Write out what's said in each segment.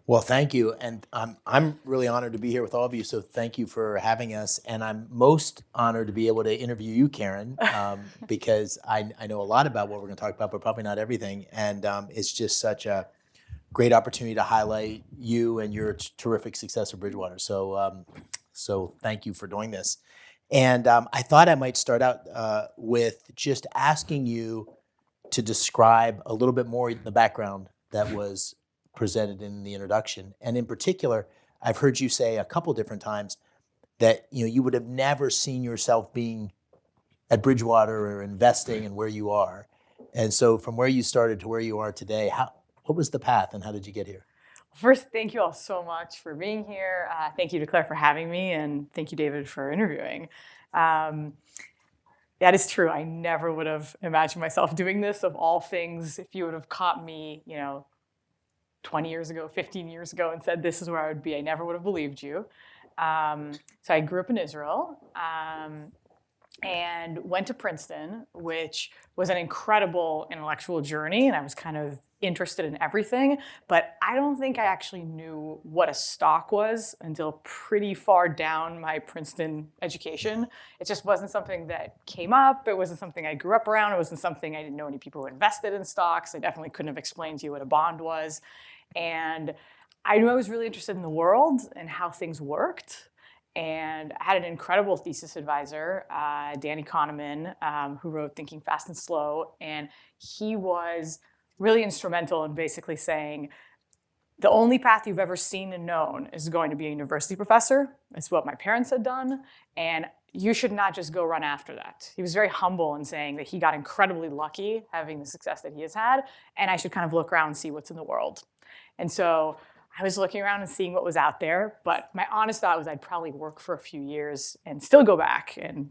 Well, thank you. And I'm really honored to be here with all of you. So thank you for having us. And I'm most honored to be able to interview you, Karen, because I know a lot about what we're going to talk about, but probably not everything. And it's just such a great opportunity to highlight you and your terrific success at Bridgewater. So thank you for doing this. And I thought I might start out with just asking you to describe a little bit more the background that was presented in the introduction. And in particular, I've heard you say a couple different times that you would have never seen yourself being at Bridgewater or investing in where you are. And so from where you started to where you are today, what was the path and how did you get here? First, thank you all so much for being here. Thank you to Claire for having me, and thank you, David, for interviewing. Um, that is true. I never would have imagined myself doing this. Of all things, if you would have caught me, 20 years ago, 15 years ago, and said this is where I would be, I never would have believed you. So I grew up in Israel. And went to Princeton, which was an incredible intellectual journey. And I was kind of interested in everything. But I don't think I actually knew what a stock was until pretty far down my Princeton education. It just wasn't something that came up. It wasn't something I grew up around. It wasn't something I didn't know any people who invested in stocks. I definitely couldn't have explained to you what a bond was. And I knew I was really interested in the world and how things worked. And I had an incredible thesis advisor, Danny Kahneman, who wrote Thinking Fast and Slow. And he was really instrumental in basically saying, the only path you've ever seen and known is going to be a university professor. It's what my parents had done. And you should not just go run after that. He was very humble in saying that he got incredibly lucky having the success that he has had. And I should kind of look around and see what's in the world. And so I was looking around and seeing what was out there, but my honest thought was I'd probably work for a few years and still go back and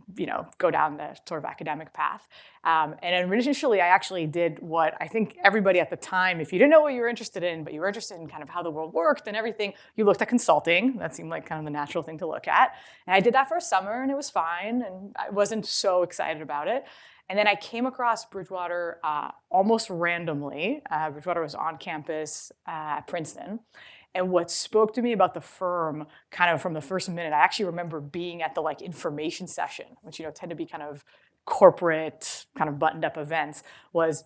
go down the sort of academic path. And initially, I actually did what I think everybody at the time, if you didn't know what you were interested in, but you were interested in kind of how the world worked and everything, you looked at consulting. That seemed like kind of the natural thing to look at. And I did that for a summer, and it was fine, and I wasn't so excited about it. And then I came across Bridgewater almost randomly. Bridgewater was on campus at Princeton. And what spoke to me about the firm kind of from the first minute, I actually remember being at the information session, which tend to be kind of corporate, kind of buttoned up events, was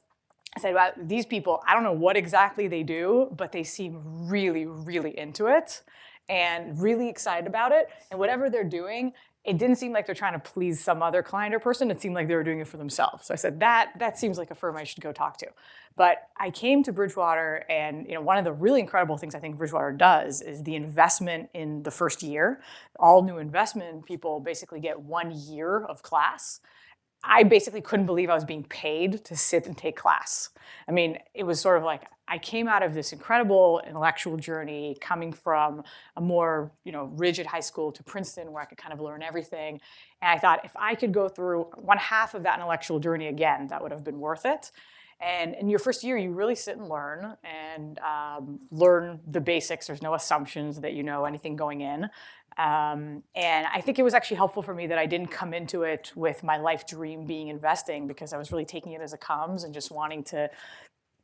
I said, well, these people, I don't know what exactly they do, but they seem really, really into it and really excited about it. And whatever they're doing, it didn't seem like they're trying to please some other client or person. It seemed like they were doing it for themselves. So I said, that seems like a firm I should go talk to. But I came to Bridgewater, and one of the really incredible things I think Bridgewater does is the investment in the first year. All new investment people basically get 1 year of class. I basically couldn't believe I was being paid to sit and take class. I mean, it was sort of like I came out of this incredible intellectual journey coming from a more, rigid high school to Princeton where I could kind of learn everything. And I thought if I could go through one half of that intellectual journey again, that would have been worth it. And in your first year, you really sit and learn learn the basics. There's no assumptions that you know anything going in. And I think it was actually helpful for me that I didn't come into it with my life dream being investing, because I was really taking it as it comes and just wanting to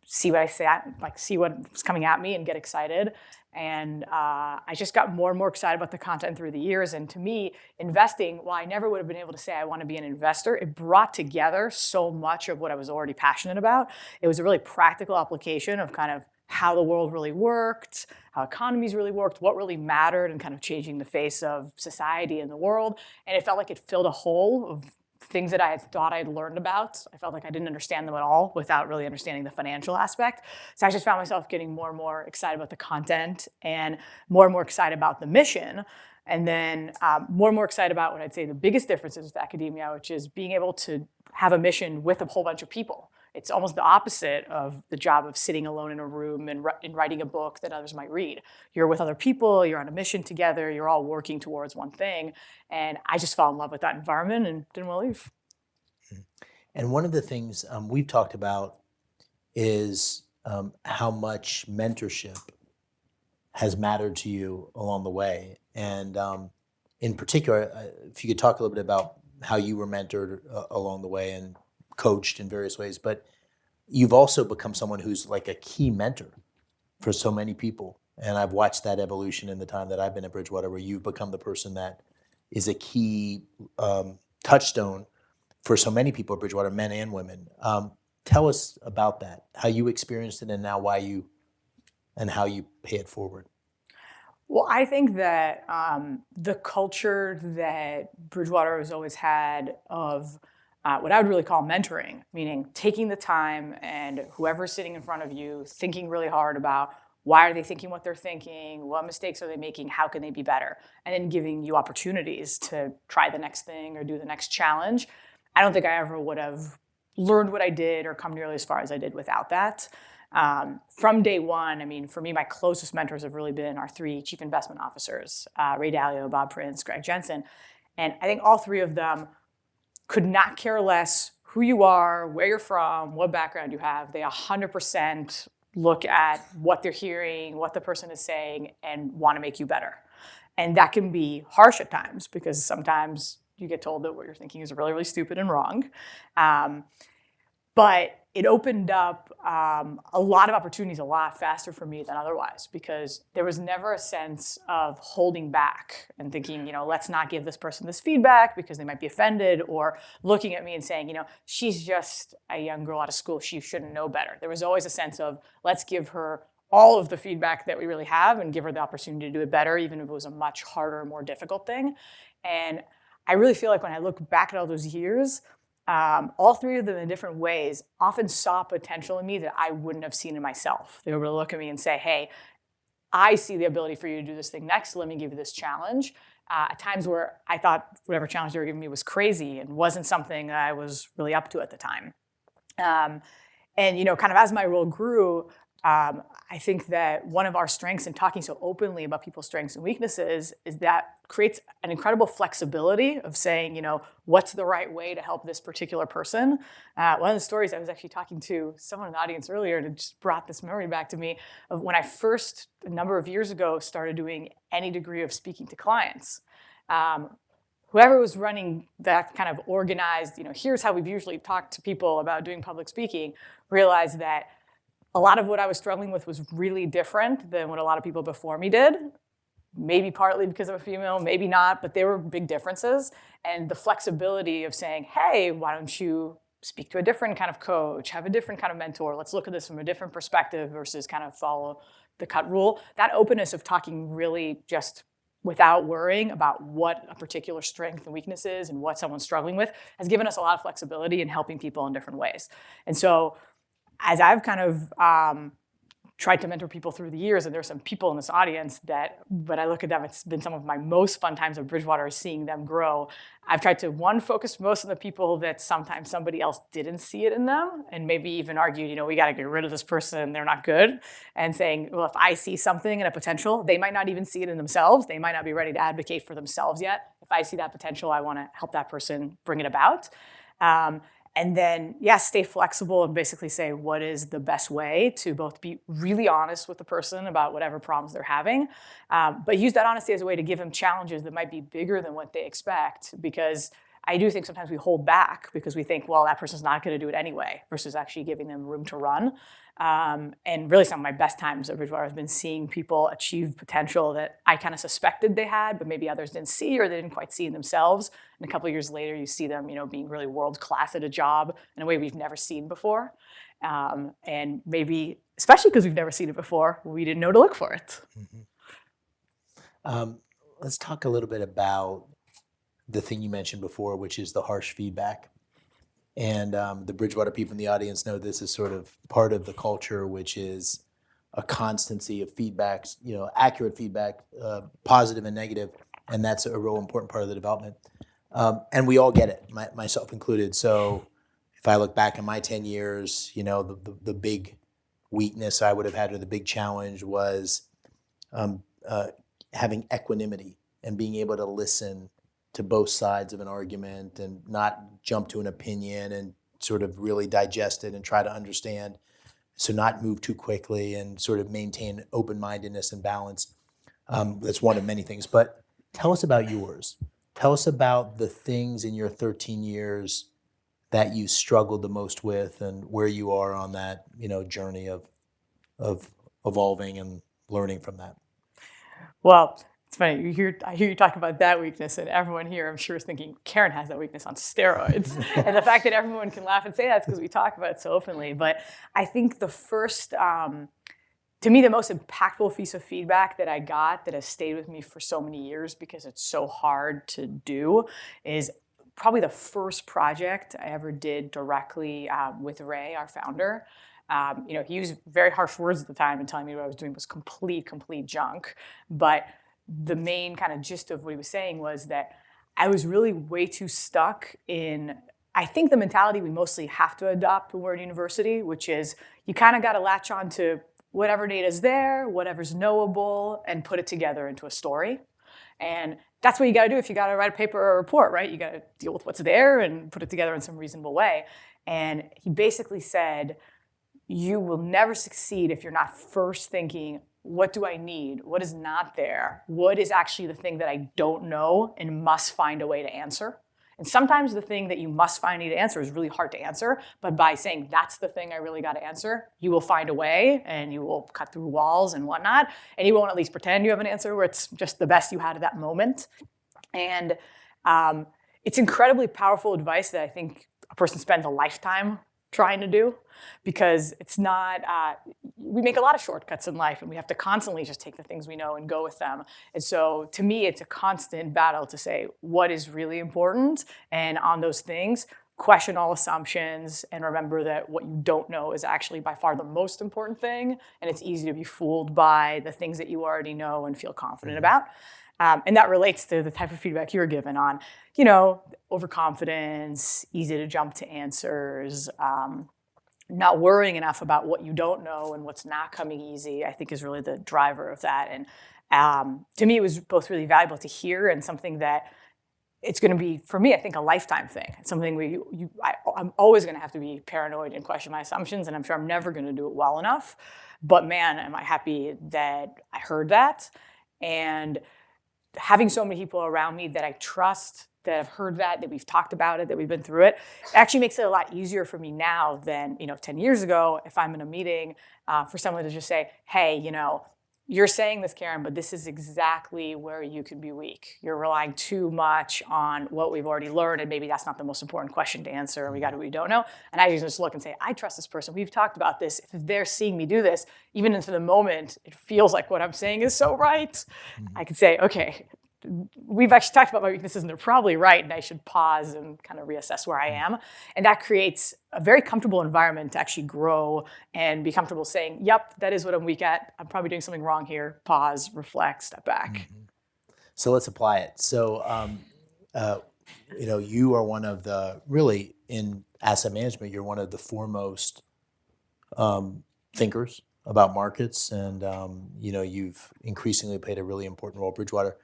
see what's coming at me and get excited. And I just got more and more excited about the content through the years. And to me, investing, while I never would have been able to say I want to be an investor, it brought together so much of what I was already passionate about. It was a really practical application of kind of how the world really worked, how economies really worked, what really mattered, and kind of changing the face of society and the world. And it felt like it filled a hole of things that I had thought I'd learned about. I felt like I didn't understand them at all without really understanding the financial aspect. So I just found myself getting more and more excited about the content and more excited about the mission. And then more and more excited about what I'd say the biggest differences with academia, which is being able to have a mission with a whole bunch of people. It's almost the opposite of the job of sitting alone in a room and writing a book that others might read. You're with other people, you're on a mission together, you're all working towards one thing. And I just fell in love with that environment and didn't want to leave. And one of the things we've talked about is how much mentorship has mattered to you along the way. And in particular, if you could talk a little bit about how you were mentored along the way and coached in various ways, but you've also become someone who's like a key mentor for so many people And I've watched that evolution in the time that I've been at Bridgewater, where you've become the person that is a key touchstone for so many people at Bridgewater, men and women. Tell us about that, how you experienced it, and now how you pay it forward. Well, I think that the culture that Bridgewater has always had of what I would really call mentoring, meaning taking the time and whoever's sitting in front of you, thinking really hard about why are they thinking what they're thinking, what mistakes are they making, how can they be better, and then giving you opportunities to try the next thing or do the next challenge. I don't think I ever would have learned what I did or come nearly as far as I did without that. From day one, I mean, for me, my closest mentors have really been our three chief investment officers, Ray Dalio, Bob Prince, Greg Jensen. And I think all three of them could not care less who you are, where you're from, what background you have. They 100% look at what they're hearing, what the person is saying, and want to make you better. And that can be harsh at times because sometimes you get told that what you're thinking is really, really stupid and wrong. But it opened up a lot of opportunities a lot faster for me than otherwise, because there was never a sense of holding back and thinking, let's not give this person this feedback because they might be offended, or looking at me and saying, she's just a young girl out of school, she shouldn't know better. There was always a sense of, let's give her all of the feedback that we really have and give her the opportunity to do it better, even if it was a much harder, more difficult thing. And I really feel like when I look back at all those years, all three of them in different ways often saw potential in me that I wouldn't have seen in myself. They were able to look at me and say, hey, I see the ability for you to do this thing next. Let me give you this challenge. At times where I thought whatever challenge they were giving me was crazy and wasn't something that I was really up to at the time. And kind of as my role grew, I think that one of our strengths in talking so openly about people's strengths and weaknesses is that creates an incredible flexibility of saying, what's the right way to help this particular person. One of the stories, I was actually talking to someone in the audience earlier, and it just brought this memory back to me of when I first, a number of years ago, started doing any degree of speaking to clients. Whoever was running that kind of organized, here's how we've usually talked to people about doing public speaking, realized that a lot of what I was struggling with was really different than what a lot of people before me did. Maybe partly because I'm a female, maybe not, but there were big differences. And the flexibility of saying, hey, why don't you speak to a different kind of coach, have a different kind of mentor, let's look at this from a different perspective versus kind of follow the cut rule. That openness of talking really just without worrying about what a particular strength and weakness is and what someone's struggling with has given us a lot of flexibility in helping people in different ways. And so as I've kind of tried to mentor people through the years, and there's some people in this audience that, when I look at them, it's been some of my most fun times at Bridgewater, seeing them grow. I've tried to, one, focus most on the people that sometimes somebody else didn't see it in them, and maybe even argued, we got to get rid of this person, they're not good, and saying, well, if I see something and a potential, they might not even see it in themselves, they might not be ready to advocate for themselves yet. If I see that potential, I want to help that person bring it about. And then, stay flexible and basically say what is the best way to both be really honest with the person about whatever problems they're having, but use that honesty as a way to give them challenges that might be bigger than what they expect. Because I do think sometimes we hold back because we think, well, that person's not going to do it anyway, versus actually giving them room to run. And really some of my best times at Bridgewater has been seeing people achieve potential that I kind of suspected they had, but maybe others didn't see or they didn't quite see in themselves. And a couple of years later, you see them, being really world-class at a job in a way we've never seen before. And maybe, especially because we've never seen it before, we didn't know to look for it. Mm-hmm. Let's talk a little bit about the thing you mentioned before, which is the harsh feedback. And the Bridgewater people in the audience know this is sort of part of the culture, which is a constancy of feedbacks, accurate feedback, positive and negative, and that's a real important part of the development. And we all get it, myself included. So if I look back in my 10 years, the big weakness I would have had, or the big challenge, was having equanimity and being able to listen to both sides of an argument and not jump to an opinion and sort of really digest it and try to understand. So not move too quickly and sort of maintain open-mindedness and balance. That's one of many things. But tell us about yours. Tell us about the things in your 13 years that you struggled the most with and where you are on that, journey of evolving and learning from that? Well, it's funny. I hear you talk about that weakness, and everyone here, I'm sure, is thinking Karen has that weakness on steroids. And the fact that everyone can laugh and say that's because we talk about it so openly. But I think the first, to me, the most impactful piece of feedback that I got that has stayed with me for so many years because it's so hard to do is probably the first project I ever did directly with Ray, our founder. He used very harsh words at the time and telling me what I was doing was complete junk. But the main kind of gist of what he was saying was that I was really way too stuck in, I think, the mentality we mostly have to adopt when we're in university, which is you kind of got to latch on to whatever data is there, whatever's knowable, and put it together into a story. And that's what you got to do if you got to write a paper or a report, right? You got to deal with what's there and put it together in some reasonable way. And he basically said, you will never succeed if you're not first thinking, what do I need? What is not there? What is actually the thing that I don't know and must find a way to answer? And sometimes the thing that you must find a way to answer is really hard to answer, but by saying that's the thing I really got to answer, you will find a way and you will cut through walls and whatnot, and you won't at least pretend you have an answer where it's just the best you had at that moment. And it's incredibly powerful advice that I think a person spends a lifetime trying to do, because it's not, we make a lot of shortcuts in life and we have to constantly just take the things we know and go with them. And so to me, it's a constant battle to say what is really important, and on those things, question all assumptions and remember that what you don't know is actually by far the most important thing, and it's easy to be fooled by the things that you already know and feel confident about. And that relates to the type of feedback you're given on, overconfidence, easy to jump to answers, not worrying enough about what you don't know and what's not coming easy, I think is really the driver of that. And to me, it was both really valuable to hear and something that it's going to be, for me, I think, a lifetime thing. It's something I'm always going to have to be paranoid and question my assumptions, and I'm sure I'm never going to do it well enough. But man, am I happy that I heard that. And having so many people around me that I trust, that have heard that we've talked about it, that we've been through it, actually makes it a lot easier for me now than 10 years ago. If I'm in a meeting, for someone to just say, hey, you're saying this, Karen, but this is exactly where you could be weak. You're relying too much on what we've already learned, and maybe that's not the most important question to answer. We got what we don't know. And I just look and say, I trust this person. We've talked about this. If they're seeing me do this, even into the moment, it feels like what I'm saying is so right. Mm-hmm. I could say, okay, we've actually talked about my weaknesses and they're probably right, and I should pause and kind of reassess where I am. And that creates a very comfortable environment to actually grow and be comfortable saying, yep, that is what I'm weak at. I'm probably doing something wrong here. Pause, reflect, step back. Mm-hmm. So let's apply it. So, you are one of the, really in asset management, you're one of the foremost thinkers about markets. And, you've increasingly played a really important role at Bridgewater.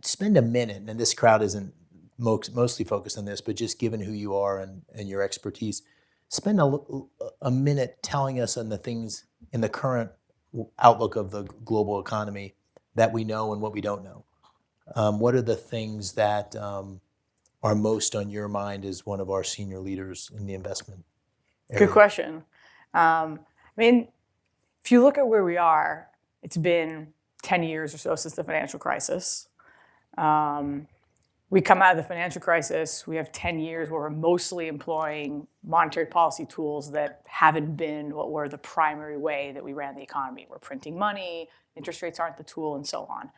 Spend a minute, and this crowd isn't mostly focused on this, but just given who you are and your expertise, spend a minute telling us on the things in the current outlook of the global economy that we know and what we don't know. What are the things that are most on your mind as one of our senior leaders in the investment area? Good question. If you look at where we are, it's been 10 years or so since the financial crisis. We come out of the financial crisis, we have 10 years where we're mostly employing monetary policy tools that haven't been what were the primary way that we ran the economy. We're printing money, interest rates aren't the tool, and so on.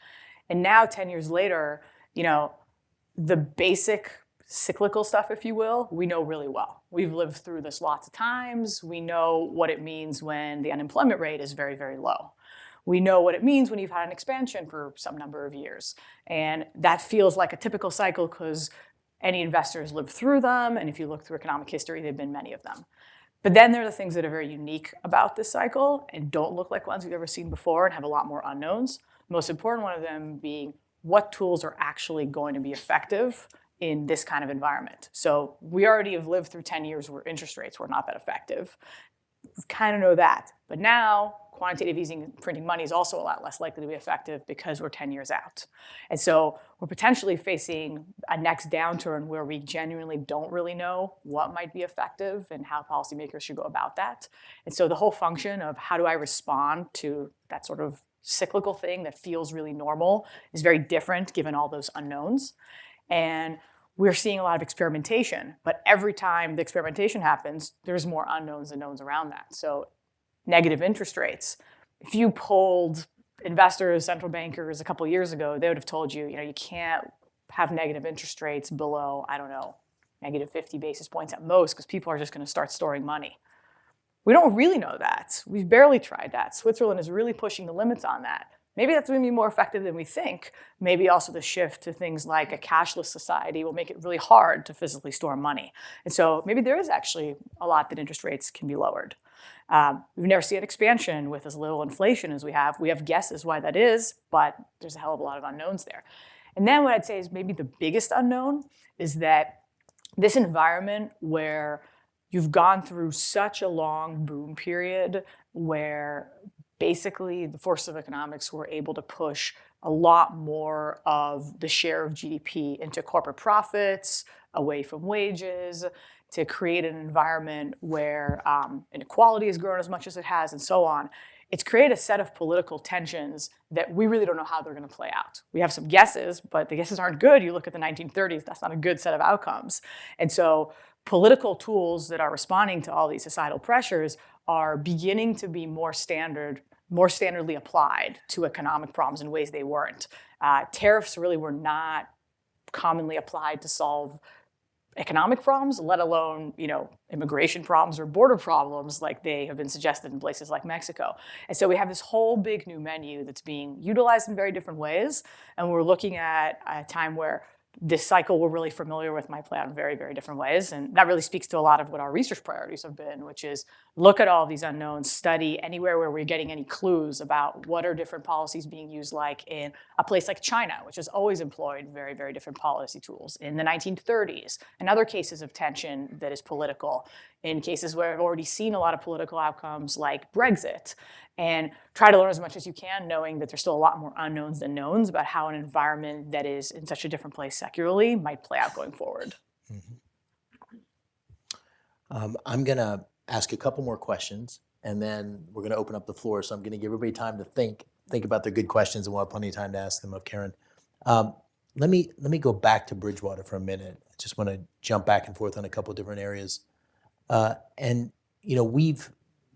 And now, 10 years later, the basic cyclical stuff, if you will, we know really well. We've lived through this lots of times. We know what it means when the unemployment rate is very, very low. We know what it means when you've had an expansion for some number of years. And that feels like a typical cycle because any investors live through them. And if you look through economic history, there have been many of them. But then there are the things that are very unique about this cycle and don't look like ones we've ever seen before and have a lot more unknowns. The most important one of them being what tools are actually going to be effective in this kind of environment. So we already have lived through 10 years where interest rates were not that effective. We kind of know that. But now, quantitative easing and printing money is also a lot less likely to be effective because we're 10 years out. And so we're potentially facing a next downturn where we genuinely don't really know what might be effective and how policymakers should go about that. And so the whole function of how do I respond to that sort of cyclical thing that feels really normal is very different given all those unknowns. And we're seeing a lot of experimentation, but every time the experimentation happens, there's more unknowns and knowns around that. So negative interest rates. If you polled investors, central bankers a couple of years ago, they would have told you, you can't have negative interest rates below, I don't know, negative 50 basis points at most, because people are just going to start storing money. We don't really know that. We've barely tried that. Switzerland is really pushing the limits on that. Maybe that's going to be more effective than we think. Maybe also the shift to things like a cashless society will make it really hard to physically store money. And so maybe there is actually a lot that interest rates can be lowered. We've never seen an expansion with as little inflation as we have. We have guesses why that is, but there's a hell of a lot of unknowns there. And then what I'd say is maybe the biggest unknown is that this environment where you've gone through such a long boom period where basically the forces of economics were able to push a lot more of the share of GDP into corporate profits, away from wages, to create an environment where inequality has grown as much as it has, and so on. It's created a set of political tensions that we really don't know how they're going to play out. We have some guesses, but the guesses aren't good. You look at the 1930s, that's not a good set of outcomes. And so political tools that are responding to all these societal pressures are beginning to be more standardly applied to economic problems in ways they weren't. Tariffs really were not commonly applied to solve economic problems, let alone, immigration problems or border problems like they have been suggested in places like Mexico. And so we have this whole big new menu that's being utilized in very different ways. And we're looking at a time where this cycle we're really familiar with might play out in very, very different ways. And that really speaks to a lot of what our research priorities have been, which is look at all these unknowns, study anywhere where we're getting any clues about what are different policies being used, like in a place like China, which has always employed very, very different policy tools, in the 1930s, and other cases of tension that is political, in cases where I've already seen a lot of political outcomes like Brexit, and try to learn as much as you can, knowing that there's still a lot more unknowns than knowns about how an environment that is in such a different place secularly might play out going forward. I'm going to ask a couple more questions, and then we're going to open up the floor. So I'm going to give everybody time to think about their good questions, and we'll have plenty of time to ask them of Karen. Let me go back to Bridgewater for a minute. I just want to jump back and forth on a couple of different areas. And we've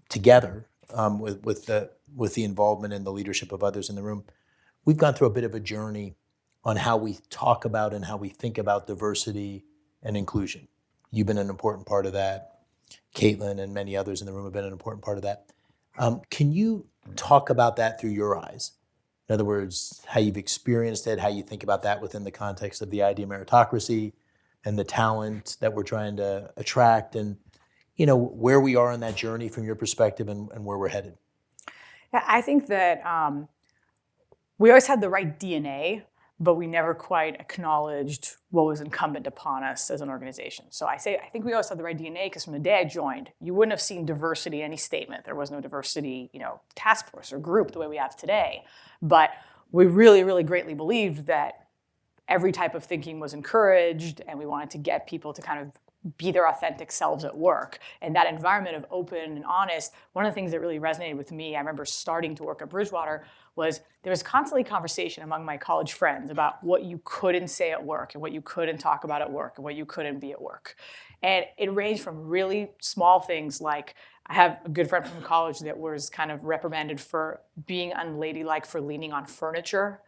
together, with the involvement and the leadership of others in the room, we've gone through a bit of a journey on how we talk about and how we think about diversity and inclusion. You've been an important part of that. Caitlin and many others in the room have been an important part of that. Can you talk about that through your eyes? In other words, how you've experienced it, how you think about that within the context of the idea of meritocracy and the talent that we're trying to attract, and where we are on that journey from your perspective and where we're headed. Yeah, I think that we always had the right DNA, but we never quite acknowledged what was incumbent upon us as an organization. So I think we always had the right DNA because from the day I joined, you wouldn't have seen diversity in any statement. There was no diversity, task force or group the way we have today. But we really, really greatly believed that every type of thinking was encouraged, and we wanted to get people to kind of be their authentic selves at work. And that environment of open and honest, one of the things that really resonated with me, I remember starting to work at Bridgewater, was there was constantly conversation among my college friends about what you couldn't say at work and what you couldn't talk about at work and what you couldn't be at work. And it ranged from really small things like, I have a good friend from college that was kind of reprimanded for being unladylike for leaning on furniture,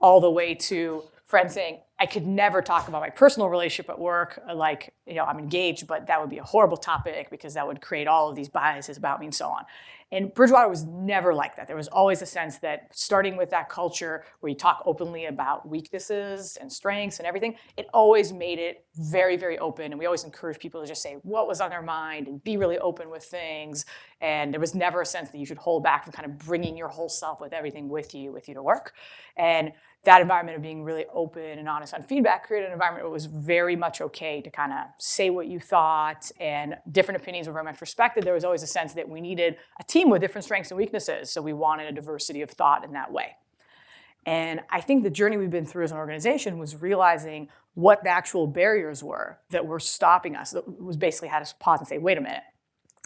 all the way to friends saying, I could never talk about my personal relationship at work, like, I'm engaged, but that would be a horrible topic because that would create all of these biases about me and so on. And Bridgewater was never like that. There was always a sense that starting with that culture where you talk openly about weaknesses and strengths and everything, it always made it very, very open. And we always encouraged people to just say what was on their mind and be really open with things. And there was never a sense that you should hold back from kind of bringing your whole self with everything with you to work. And that environment of being really open and honest on feedback created an environment where it was very much okay to kind of say what you thought, and different opinions were very much respected. There was always a sense that we needed a team with different strengths and weaknesses, so we wanted a diversity of thought in that way. And I think the journey we've been through as an organization was realizing what the actual barriers were that were stopping us. That was basically had us pause and say, wait a minute,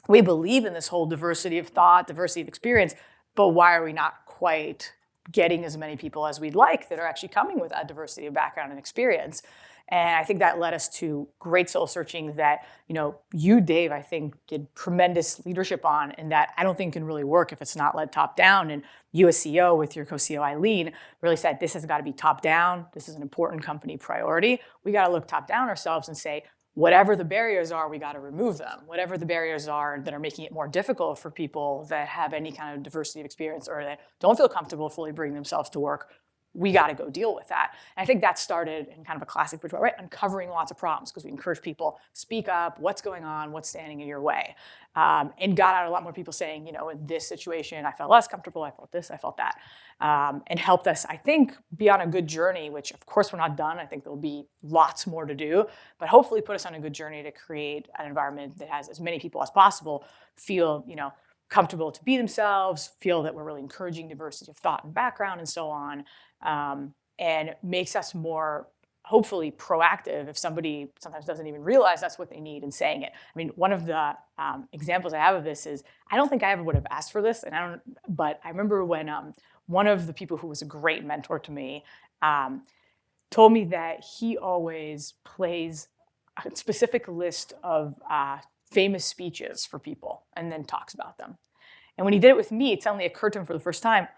we believe in this whole diversity of thought, diversity of experience, but why are we not quite getting as many people as we'd like that are actually coming with that diversity of background and experience. And I think that led us to great soul searching that, you, Dave, I think did tremendous leadership on, and that I don't think can really work if it's not led top down. And you as CEO with your co-CEO Eileen really said, this has got to be top down. This is an important company priority. We got to look top down ourselves and say, whatever the barriers are, we got to remove them. Whatever the barriers are that are making it more difficult for people that have any kind of diversity of experience or that don't feel comfortable fully bringing themselves to work, we got to go deal with that. And I think that started in kind of a classic Bridgewater, right? Uncovering lots of problems, because we encourage people, speak up, what's going on, what's standing in your way. And got out a lot more people saying, in this situation, I felt less comfortable, I felt this, I felt that. And helped us, I think, be on a good journey, which of course we're not done. I think there'll be lots more to do, but hopefully put us on a good journey to create an environment that has as many people as possible feel, comfortable to be themselves, feel that we're really encouraging diversity of thought and background and so on, and makes us more, hopefully, proactive if somebody sometimes doesn't even realize that's what they need in saying it. I mean, one of the examples I have of this is, I don't think I ever would have asked for this, but I remember when one of the people who was a great mentor to me told me that he always plays a specific list of famous speeches for people and then talks about them. And when he did it with me, it suddenly occurred to him for the first time,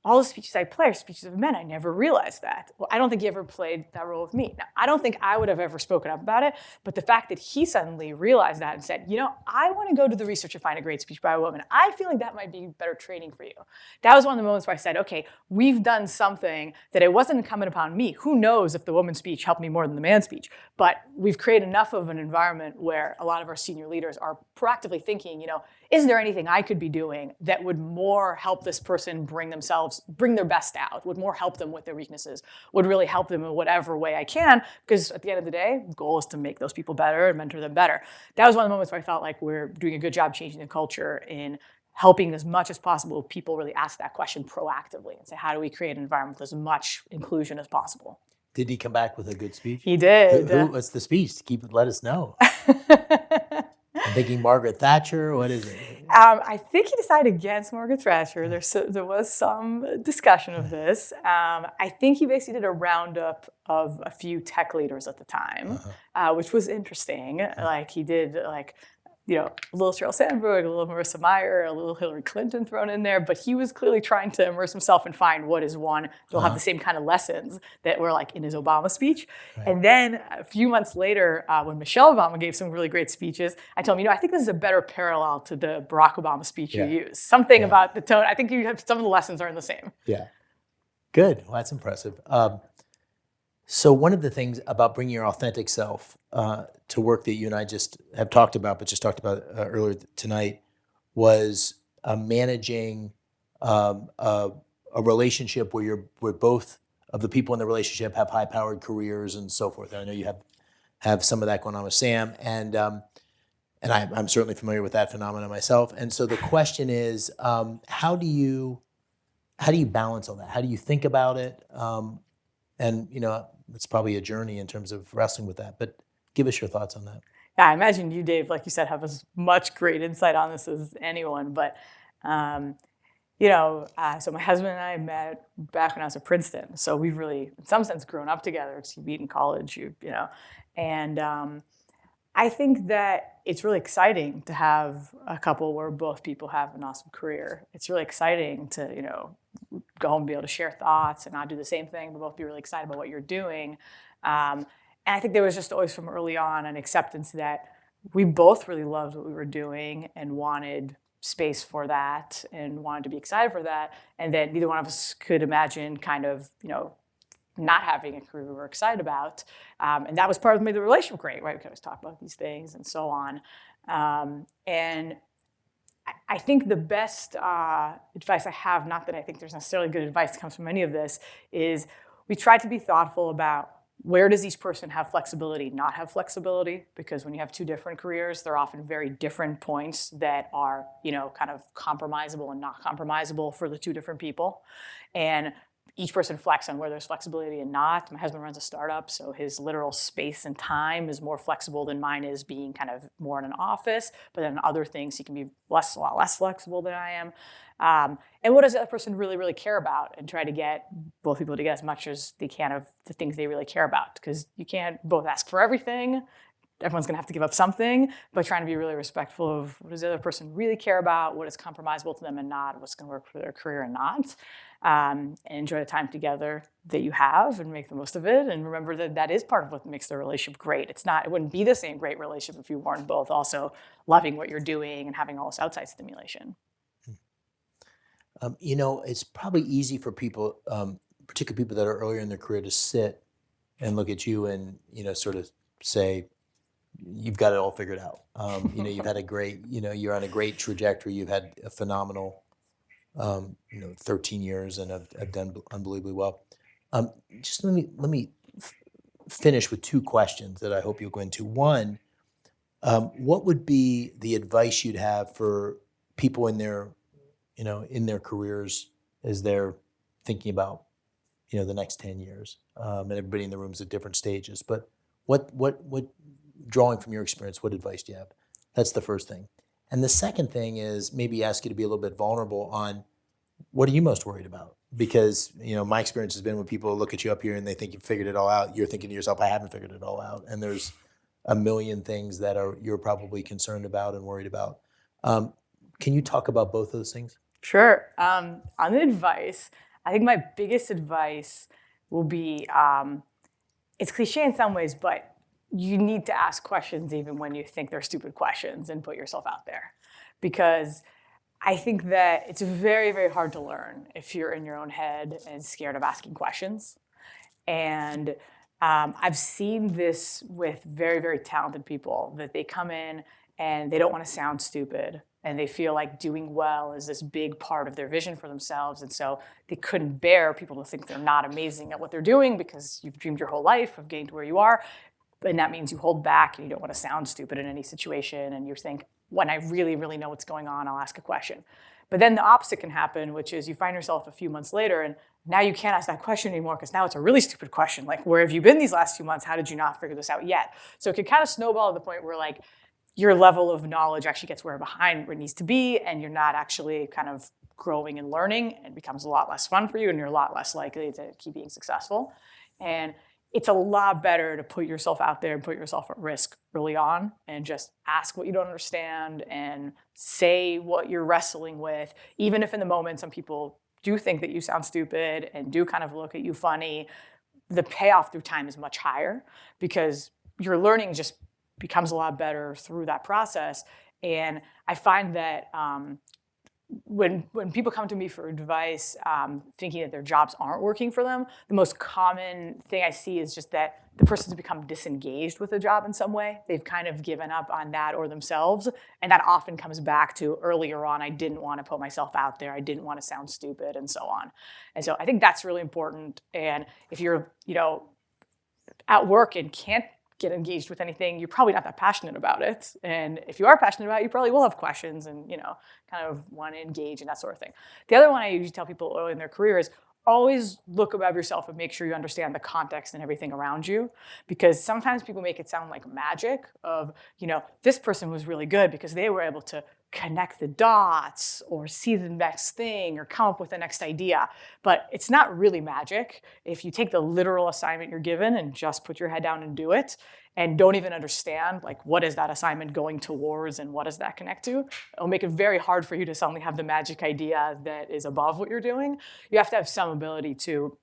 all the speeches I play are speeches of men. I never realized that. Well, I don't think he ever played that role with me. Now, I don't think I would have ever spoken up about it, but the fact that he suddenly realized that and said, I want to go do the research and find a great speech by a woman. I feel like that might be better training for you. That was one of the moments where I said, okay, we've done something that it wasn't incumbent upon me. Who knows if the woman's speech helped me more than the man's speech? But we've created enough of an environment where a lot of our senior leaders are proactively thinking, is there anything I could be doing that would more help this person bring their best out, would more help them with their weaknesses, would really help them in whatever way I can, because at the end of the day, the goal is to make those people better and mentor them better. That was one of the moments where I felt like we're doing a good job changing the culture in helping as much as possible people really ask that question proactively and say, how do we create an environment with as much inclusion as possible? Did he come back with a good speech? He did. What's the speech? Let us know. I'm thinking Margaret Thatcher. What is it? I think he decided against Margaret Thatcher. There was some discussion of this. I think he basically did a roundup of a few tech leaders at the time, which was interesting. Like he did a little Sheryl Sandberg, a little Marissa Mayer, a little Hillary Clinton thrown in there, but he was clearly trying to immerse himself and find what is one. They'll have the same kind of lessons that were like in his Obama speech. Right. And then a few months later, when Michelle Obama gave some really great speeches, I told him, I think this is a better parallel to the Barack Obama speech you used. Something about the tone. I think some of the lessons are in the same. Yeah. Good. Well, that's impressive. So one of the things about bringing your authentic self to work that you and I just have talked about, but just talked about earlier tonight, was managing a relationship where both of the people in the relationship have high-powered careers and so forth. And I know you have some of that going on with Sam, and I'm certainly familiar with that phenomenon myself. And so the question is, how do you balance all that? How do you think about it? And it's probably a journey in terms of wrestling with that, but give us your thoughts on that. Yeah, I imagine you, Dave, like you said, have as much great insight on this as anyone. But, so my husband and I met back when I was at Princeton. So we've really, in some sense, grown up together. Because you meet in college, and I think that it's really exciting to have a couple where both people have an awesome career. It's really exciting to, go home and be able to share thoughts and not do the same thing, but both be really excited about what you're doing. And I think there was just always from early on an acceptance that we both really loved what we were doing and wanted space for that and wanted to be excited for that. And that neither one of us could imagine kind of, not having a career we were excited about. And that was part of what made the relationship great, right? We could always talk about these things and so on. And I think the best advice I have, not that I think there's necessarily good advice that comes from any of this, is we try to be thoughtful about where does each person have flexibility, not have flexibility, because when you have two different careers, they're often very different points that are, kind of compromisable and not compromisable for the two different people. And each person flex on where there's flexibility and not. My husband runs a startup, so his literal space and time is more flexible than mine is, being kind of more in an office. But then other things, he can be a lot less flexible than I am. And what does the other person really, really care about? And try to get both people to get as much as they can of the things they really care about. Because you can't both ask for everything. Everyone's going to have to give up something, but trying to be really respectful of what does the other person really care about, what is compromisable to them and not, what's going to work for their career and not. And enjoy the time together that you have and make the most of it. And remember that that is part of what makes the relationship great. It wouldn't be the same great relationship if you weren't both also loving what you're doing and having all this outside stimulation. It's probably easy for people, particularly people that are earlier in their career, to sit and look at you and, sort of say, you've got it all figured out. You've had you're on a great trajectory. You've had a phenomenal, 13 years and have done unbelievably well. Just let me finish with two questions that I hope you'll go into. One, what would be the advice you'd have for people in their careers as they're thinking about, the next 10 years? And everybody in the room's at different stages, but what drawing from your experience, what advice do you have? That's the first thing. And the second thing is maybe ask you to be a little bit vulnerable on what are you most worried about? Because, my experience has been when people look at you up here and they think you've figured it all out, you're thinking to yourself, I haven't figured it all out. And there's a million things that you're probably concerned about and worried about. Can you talk about both of those things? Sure. On the advice, I think my biggest advice will be, it's cliche in some ways, but you need to ask questions even when you think they're stupid questions and put yourself out there. Because I think that it's very, very hard to learn if you're in your own head and scared of asking questions. And I've seen this with very, very talented people, that they come in and they don't want to sound stupid. And they feel like doing well is this big part of their vision for themselves. And so they couldn't bear people to think they're not amazing at what they're doing because you've dreamed your whole life of getting to where you are. And that means you hold back and you don't want to sound stupid in any situation. And you think, when I really, really know what's going on, I'll ask a question. But then the opposite can happen, which is you find yourself a few months later and now you can't ask that question anymore because now it's a really stupid question. Like, where have you been these last 2 months? How did you not figure this out yet? So it can kind of snowball to the point where like your level of knowledge actually gets where it needs to be, and you're not actually kind of growing and learning, and it becomes a lot less fun for you, and you're a lot less likely to keep being successful. And it's a lot better to put yourself out there and put yourself at risk early on and just ask what you don't understand and say what you're wrestling with. Even if in the moment some people do think that you sound stupid and do kind of look at you funny, the payoff through time is much higher because your learning just becomes a lot better through that process. And I find that when people come to me for advice, thinking that their jobs aren't working for them, the most common thing I see is just that the person's become disengaged with the job in some way. They've kind of given up on that or themselves. And that often comes back to earlier on, I didn't want to put myself out there. I didn't want to sound stupid and so on. And so I think that's really important. And if you're, at work and can't get engaged with anything, you're probably not that passionate about it. And if you are passionate about it, you probably will have questions and, kind of want to engage and that sort of thing. The other one I usually tell people early in their career is always look above yourself and make sure you understand the context and everything around you. Because sometimes people make it sound like magic of, this person was really good because they were able to connect the dots or see the next thing or come up with the next idea. But it's not really magic. If you take the literal assignment you're given and just put your head down and do it and don't even understand, like, what is that assignment going towards and what does that connect to, it'll make it very hard for you to suddenly have the magic idea that is above what you're doing. You have to have some ability to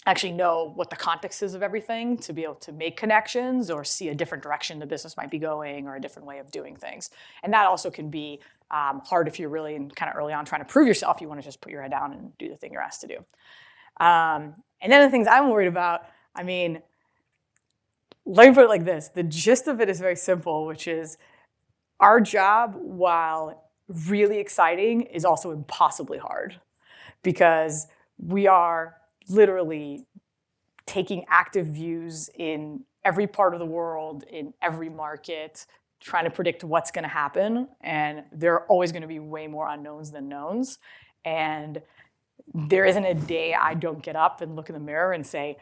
actually know what the context is of everything to be able to make connections or see a different direction the business might be going or a different way of doing things. And that also can be hard if you're really kind of early on trying to prove yourself. You want to just put your head down and do the thing you're asked to do. And then the things I'm worried about, let me put it like this. The gist of it is very simple, which is our job, while really exciting, is also impossibly hard because we are literally taking active views in every part of the world, in every market, trying to predict what's going to happen. And there are always going to be way more unknowns than knowns. And there isn't a day I don't get up and look in the mirror and say,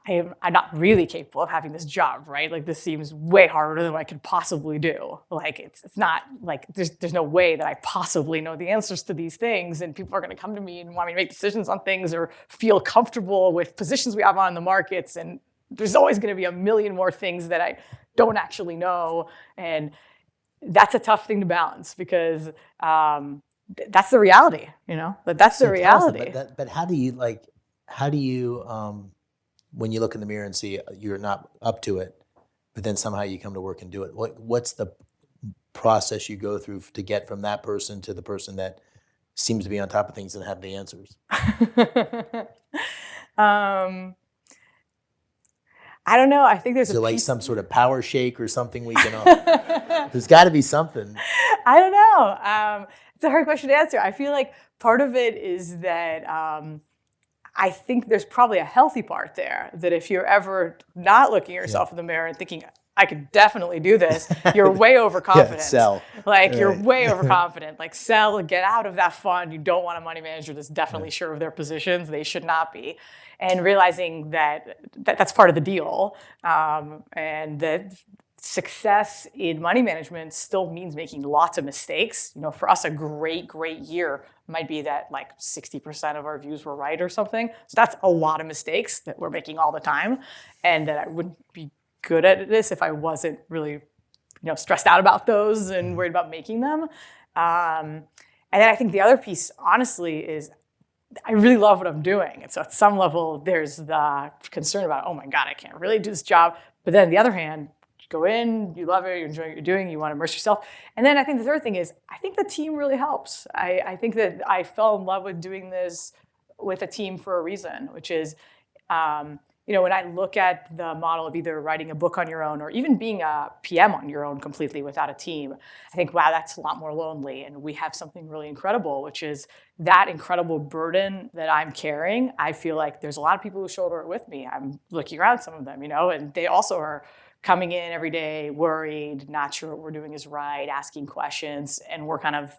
I'm not really capable of having this job, right? Like this seems way harder than what I could possibly do. Like it's not like there's no way that I possibly know the answers to these things, and people are going to come to me and want me to make decisions on things or feel comfortable with positions we have on the markets. And there's always going to be a million more things that I don't actually know, and that's a tough thing to balance because that's the reality, you know. But that's the reality. But how do you when you look in the mirror and see you're not up to it, but then somehow you come to work and do it? What's the process you go through to get from that person to the person that seems to be on top of things and have the answers? I don't know. I think there's like some sort of power shake or something we can all. There's got to be something. I don't know. It's a hard question to answer. I feel like part of it is that I think there's probably a healthy part there, that if you're ever not looking at yourself in the mirror and thinking, I could definitely do this, you're way overconfident. Sell. Like you're way overconfident. Like sell, get out of that fund. You don't want a money manager that's definitely sure of their positions. They should not be. And realizing that that's part of the deal, and that success in money management still means making lots of mistakes. You know, for us, a great year might be that like 60% of our views were right or something. So that's a lot of mistakes that we're making all the time, and that I wouldn't be good at this if I wasn't really, stressed out about those and worried about making them. And then I think the other piece, honestly, is I really love what I'm doing. And so at some level, there's the concern about, oh my God, I can't really do this job. But then on the other hand, you go in, you love it, you enjoy what you're doing, you want to immerse yourself. And then I think the third thing is, I think the team really helps. I think that I fell in love with doing this with a team for a reason, which is, when I look at the model of either writing a book on your own or even being a PM on your own completely without a team, I think, wow, that's a lot more lonely. And we have something really incredible, which is that incredible burden that I'm carrying. I feel like there's a lot of people who shoulder it with me. I'm looking around some of them, and they also are coming in every day worried, not sure what we're doing is right, asking questions, and we're kind of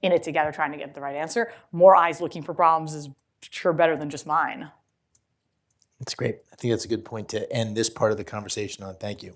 in it together trying to get the right answer. More eyes looking for problems is sure better than just mine. That's great. I think that's a good point to end this part of the conversation on. Thank you.